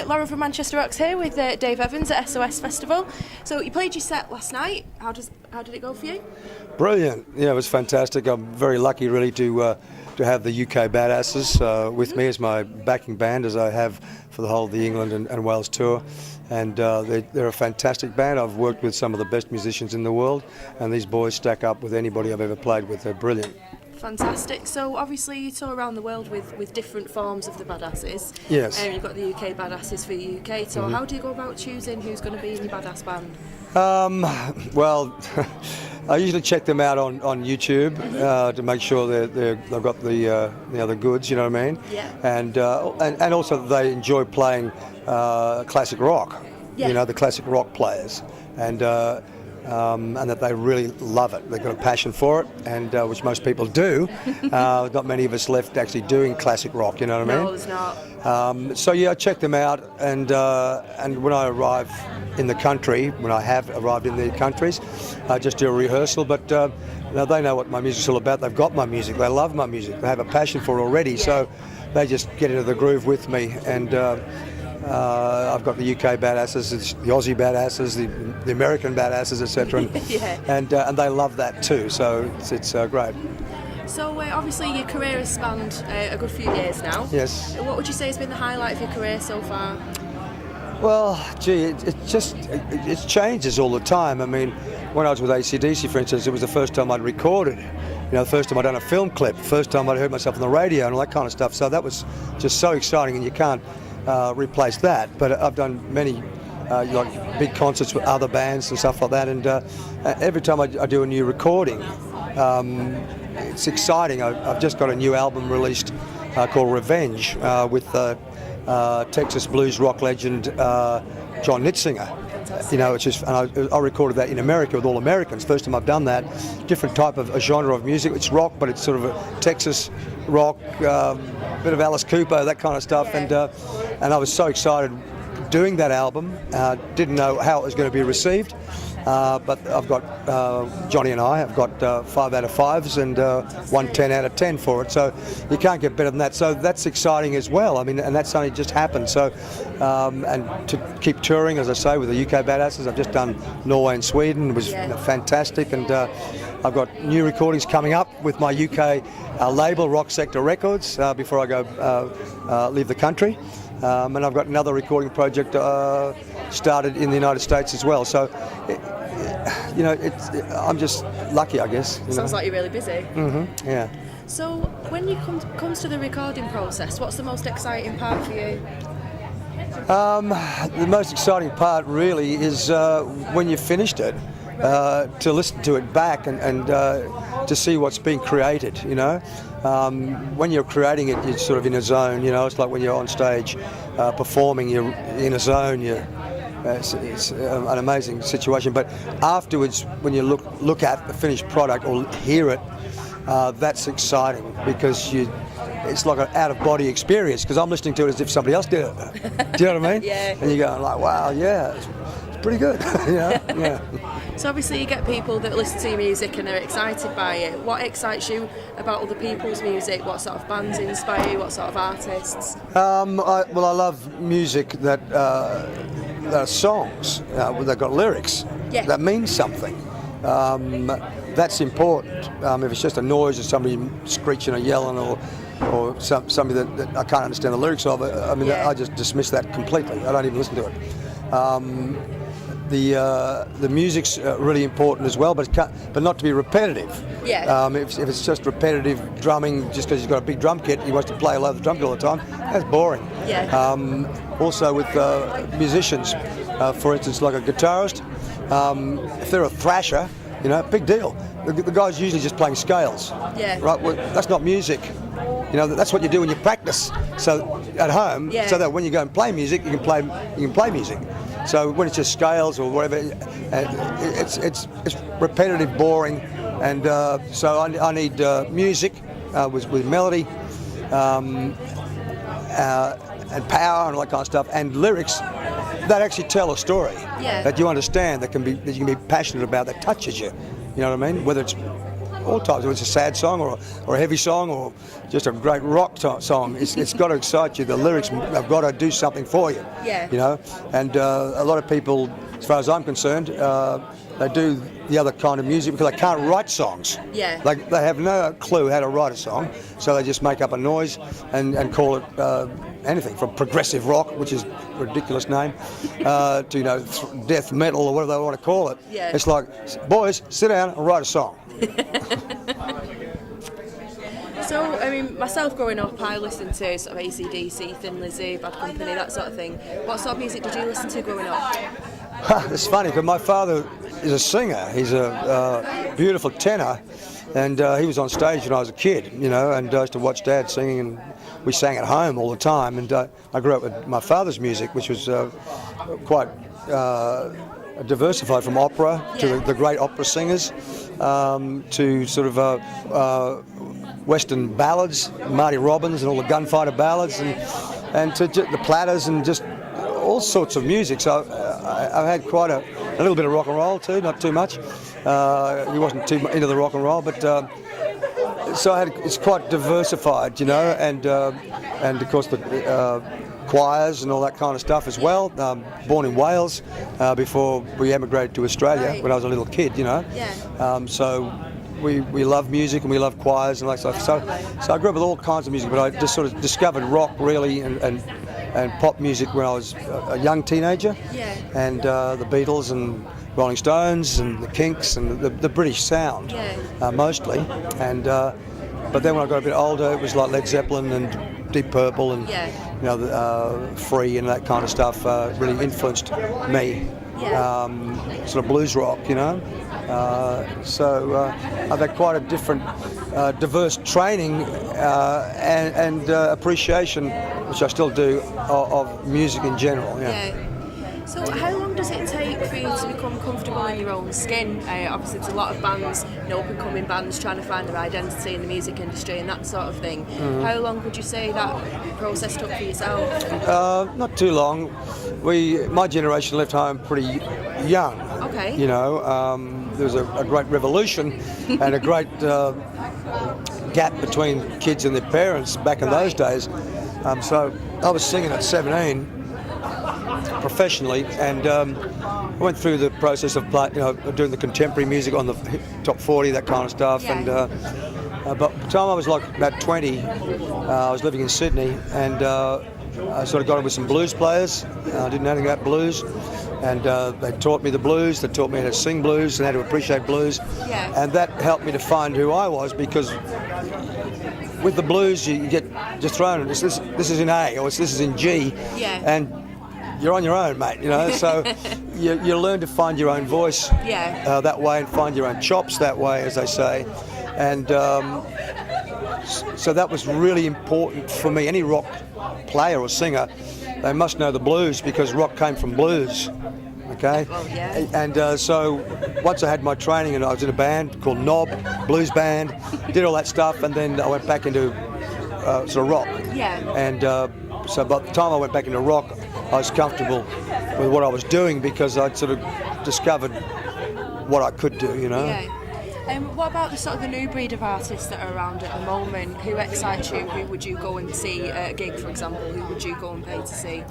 Lauren from Manchester Rocks here with Dave Evans at SOS Festival. So you played your set last night. How did it go for you? Brilliant. Yeah, it was fantastic. I'm very lucky really to have the UK Badasses with me as my backing band, as I have for the whole of the England and Wales tour. And they're a fantastic band. I've worked with some of the best musicians in the world, and these boys stack up with anybody I've ever played with. They're brilliant. Fantastic. So obviously you tour around the world with different forms of the Badasses. Yes. You've got the UK Badasses for the UK. So how do you go about choosing who's going to be in your Badass band? Well, I usually check them out on YouTube to make sure they've got the goods. You know what I mean? Yeah. And also that they enjoy playing classic rock. Yeah. You know, the classic rock players, and that they really love it. They've got a passion for it, and which most people do. Not many of us left actually doing classic rock. You know what I mean? No, there's not. So yeah, I check them out, and when I arrive in the country, when I have arrived in the countries, I just do a rehearsal. But now they know what my music's all about. They've got my music. They love my music. They have a passion for it already. Yeah. So they just get into the groove with me, and I've got the UK Badasses, the Aussie Badasses, the American Badasses, etc. Yeah. And they love that too. So it's great. So obviously your career has spanned a good few years now. Yes. What would you say has been the highlight of your career so far? Well, gee, it changes all the time. I mean, when I was with AC/DC, for instance, it was the first time I'd recorded. You know, the first time I'd done a film clip, the first time I'd heard myself on the radio and all that kind of stuff. So that was just so exciting, and you can't replace that. But I've done many like big concerts with other bands and stuff like that, and every time I do a new recording, it's exciting. I've just got a new album released called Revenge with Texas blues rock legend John Nitzinger. You know, it's just, and I recorded that in America with all Americans. First time I've done that. Different type of a genre of music. It's rock, but it's sort of a Texas rock, bit of Alice Cooper, that kind of stuff. Yeah. And I was so excited doing that album. Didn't know how it was going to be received. But I've got, Johnny and I have got 5 out of 5s and 1 10 out of 10 for it. So you can't get better than that. So that's exciting as well. I mean, and that's only just happened. So, and to keep touring, as I say, with the UK Badasses, I've just done Norway and Sweden. It was fantastic. And I've got new recordings coming up with my UK label, Rock Sector Records, before I go leave the country. And I've got another recording project started in the United States as well. So, you know, I'm just lucky, I guess. Sounds like you're really busy. Mm-hmm. Yeah. So, when you comes to the recording process, what's the most exciting part for you? The most exciting part really is when you've finished it, to listen to it back and to see what's being created, you know. When you're creating it, you're sort of in a zone, you know. It's like when you're on stage performing, you're in a zone. It's an amazing situation. But afterwards, when you look at the finished product or hear it, that's exciting because it's like an out-of-body experience because I'm listening to it as if somebody else did it. Do you know what I mean? Yeah. And you're going like, wow, yeah, it's pretty good. You know? Yeah. So obviously you get people that listen to your music and are excited by it. What excites you about other people's music? What sort of bands inspire you? What sort of artists? I love music that are songs that got lyrics that mean something. That's important. If it's just a noise or somebody screeching or yelling or somebody that I can't understand the lyrics of, I mean, I just dismiss that completely. I don't even listen to it. The music's really important as well, but not to be repetitive. Yeah. If it's just repetitive drumming, just because he's got a big drum kit, he wants to play a load of the drum kit all the time, that's boring. Yeah. Also with musicians, for instance, like a guitarist, if they're a thrasher, you know, big deal. The guy's usually just playing scales. Yeah. Right. Well, that's not music. You know, that's what you do when you practice. So at home, so that when you go and play music, you can play music. So when it's just scales or whatever, it's repetitive, boring, and so I need music with melody and power and all that kind of stuff, and lyrics that actually tell a story that you understand, that you can be passionate about, that touches you. You know what I mean? Whether it's all types. Whether it's a sad song or a heavy song or just a great rock song. It's got to excite you. The lyrics have got to do something for you. Yeah. You know, and a lot of people, as far as I'm concerned, they do the other kind of music because they can't write songs. Yeah. They have no clue how to write a song, so they just make up a noise and call it anything from progressive rock, which is a ridiculous name, to death metal or whatever they want to call it. Yeah. It's like, boys, sit down and write a song. So, I mean, myself growing up, I listened to sort of AC/DC, Thin Lizzy, Bad Company, that sort of thing. What sort of music did you listen to growing up? It's funny because my father is a singer. He's a beautiful tenor, and he was on stage when I was a kid, and I used to watch Dad singing, and we sang at home all the time. And I grew up with my father's music, which was quite diversified, from opera to the great opera singers, to sort of Western ballads, Marty Robbins and all the gunfighter ballads, and to the Platters and just all sorts of music. So I've had quite a little bit of rock and roll too, not too much. He wasn't too into the rock and roll, but so it's quite diversified, and of course the choirs and all that kind of stuff as well. Born in Wales before we emigrated to Australia when I was a little kid, so we love music and we love choirs and that stuff. So I grew up with all kinds of music, but I just sort of discovered rock really and pop music when I was a young teenager. Yeah. And the Beatles and Rolling Stones and the Kinks and the British sound, mostly. And but then when I got a bit older, it was like Led Zeppelin and Deep Purple and Free and that kind of stuff really influenced me. Yeah. Sort of blues rock, So I've had quite a different, diverse training and appreciation, which I still do, of music in general. Yeah. So how long does it take for you to become comfortable in your own skin? Obviously, there's a lot of bands, up-and-coming bands, trying to find their identity in the music industry and that sort of thing. Mm-hmm. How long would you say that process took for yourself? Not too long. My generation left home pretty young. Okay. There was a great revolution and a great gap between kids and their parents back in those days. So I was singing at 17 professionally, and I went through the process of doing the contemporary music on the top 40, that kind of stuff. Yeah. And but by the time I was like about 20, I was living in Sydney, and I sort of got in with some blues players. I didn't know anything about blues, and they taught me the blues. They taught me how to sing blues and how to appreciate blues. Yeah. And that helped me to find who I was, because with the blues you get just thrown. This is in A, or this is in G, and you're on your own, mate. So you learn to find your own voice that way, and find your own chops that way, as they say. And so that was really important for me. Any rock player or singer, they must know the blues, because rock came from blues. Okay. Well, yeah. And so once I had my training, and I was in a band called Knob, blues band, did all that stuff, and then I went back into sort of rock. Yeah. And so by the time I went back into rock, I was comfortable with what I was doing, because I'd sort of discovered what I could do, Yeah. What about the sort of the new breed of artists that are around at the moment? Who excites you? Who would you go and see at a gig, for example? Who would you go and pay to see?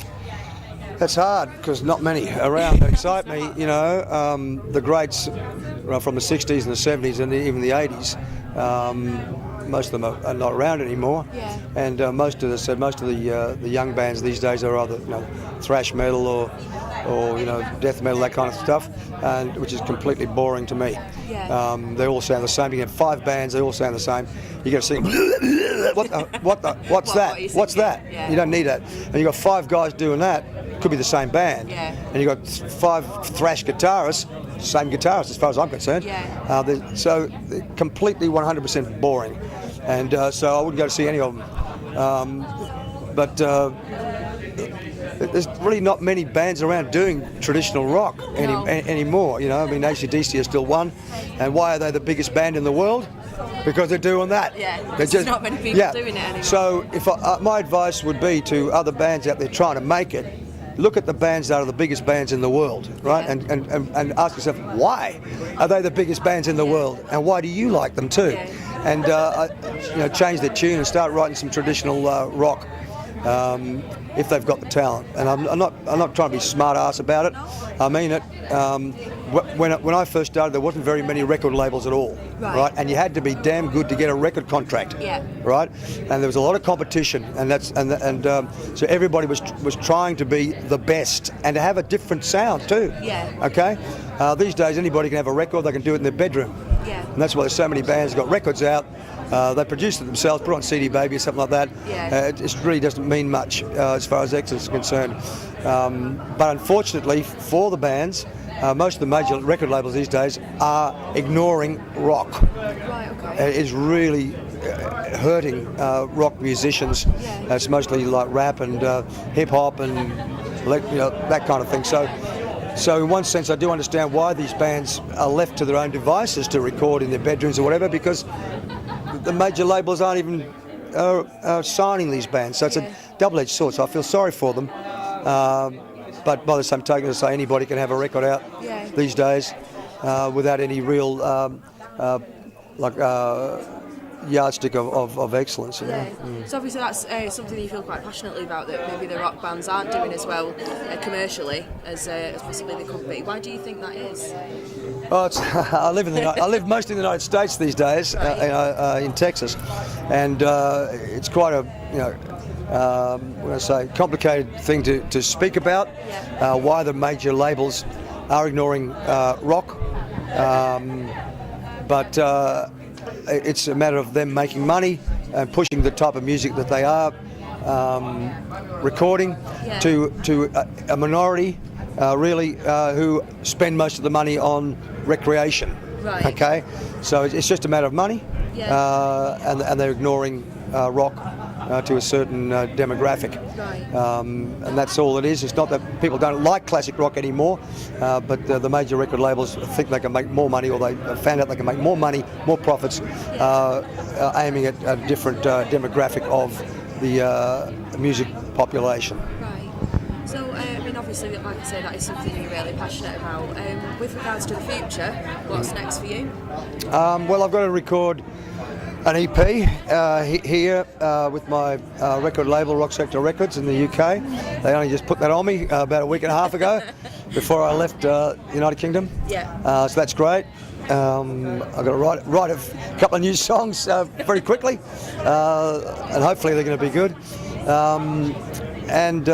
That's hard, because not many around that excite me. The greats from the 60s and the 70s and even the 80s. Most of them are not around anymore. Yeah. And most of the young bands these days are either thrash metal or death metal, that kind of stuff, and which is completely boring to me. Yeah. They all sound the same. You get 5 bands, they all sound the same. You got to sing. What's that? What's that? Yeah. You don't need that. And you got 5 guys doing that. Could be the same band. Yeah. And you got 5 thrash guitarists, same guitarist as far as I'm concerned. Yeah. So they're completely 100% boring, and so I wouldn't go to see any of them. But there's really not many bands around doing traditional rock anymore. AC/DC is still one, and why are they the biggest band in the world? Because they're doing that. Yeah, there's just not many people doing it anymore. So if my advice would be to other bands out there trying to make it, look at the bands that are the biggest bands in the world, right? And ask yourself, why are they the biggest bands in the world, and why do you like them too? And change their tune and start writing some traditional rock if they've got the talent. And I'm not trying to be smart ass about it. I mean it. When I first started, there wasn't very many record labels at all, right? And you had to be damn good to get a record contract, right? And there was a lot of competition, and so everybody was trying to be the best and to have a different sound too. Okay. These days, anybody can have a record. They can do it in their bedroom. And that's why there's so many bands got records out. They produce it themselves, put it on CD Baby or something like that. It really doesn't mean much as far as excellence is concerned. But unfortunately for the bands, most of the major record labels these days are ignoring rock. It is really hurting rock musicians. It's mostly like rap and hip hop and that kind of thing. So in one sense, I do understand why these bands are left to their own devices to record in their bedrooms or whatever, because the major labels aren't even signing these bands. So it's a double-edged sword. So I feel sorry for them. But by the same token, to say anybody can have a record out these days without any real yardstick of excellence. So obviously that's something you feel quite passionately about, that maybe the rock bands aren't doing as well commercially as possibly they could be. Why do you think that is? Well, I live mostly in the United States these days, in Texas, and it's quite a complicated thing to speak about. Why the major labels are ignoring rock, but it's a matter of them making money and pushing the type of music that they are recording to a minority really who spend most of the money on recreation. Okay, so it's just a matter of money, and they're ignoring rock to a certain demographic, and that's all it is. It's not that people don't like classic rock anymore, but the major record labels think they can make more money, or they found out they can make more money, more profits, aiming at a different demographic of the music population. So, obviously, like I say, that is something you're really passionate about. With regards to the future, what's next for you? Well, I've got to record an EP here with my record label, Rock Sector Records, in the UK. They only just put that on me about a week and a half ago, before I left the United Kingdom. So that's great. I've got to write a couple of new songs very quickly, and hopefully they're going to be good. And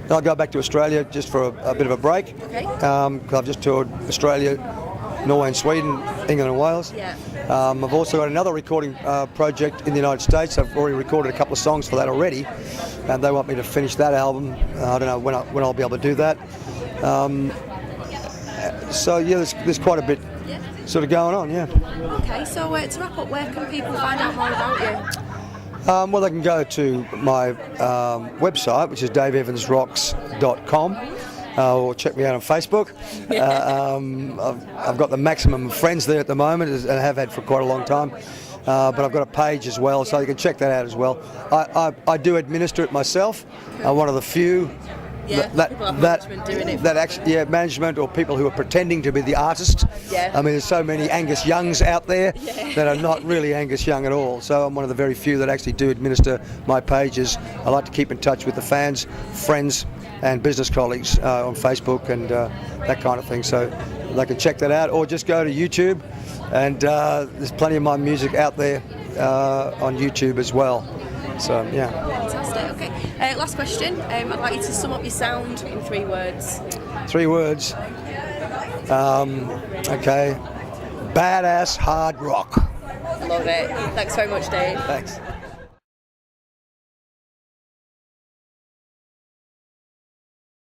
I'll go back to Australia just for a bit of a break. Because I've just toured Australia, Norway and Sweden, England and Wales. I've also got another recording project in the United States. I've already recorded a couple of songs for that already, and they want me to finish that album. I don't know when I'll be able to do that. So yeah, there's quite a bit sort of going on. Okay, so to wrap up, where can people find out more about you? Well, they can go to my website, which is daveevansrocks.com, or check me out on Facebook. I've got the maximum of friends there at the moment, and have had for quite a long time. But I've got a page as well, so you can check that out as well. I do administer it myself. I'm one of the few that actually management, or people who are pretending to be the artist. I mean, there's so many Angus Youngs out there that are not really Angus Young at all. So I'm one of the very few that actually do administer my pages. I like to keep in touch with the fans, friends and business colleagues on Facebook and that kind of thing. So they can check that out, or just go to YouTube, and there's plenty of my music out there on YouTube as well. So Fantastic. Okay, last question. I'd like you to sum up your sound in 3 words. 3 words. Okay. Badass hard rock. Love it. Thanks very much, Dave. Thanks.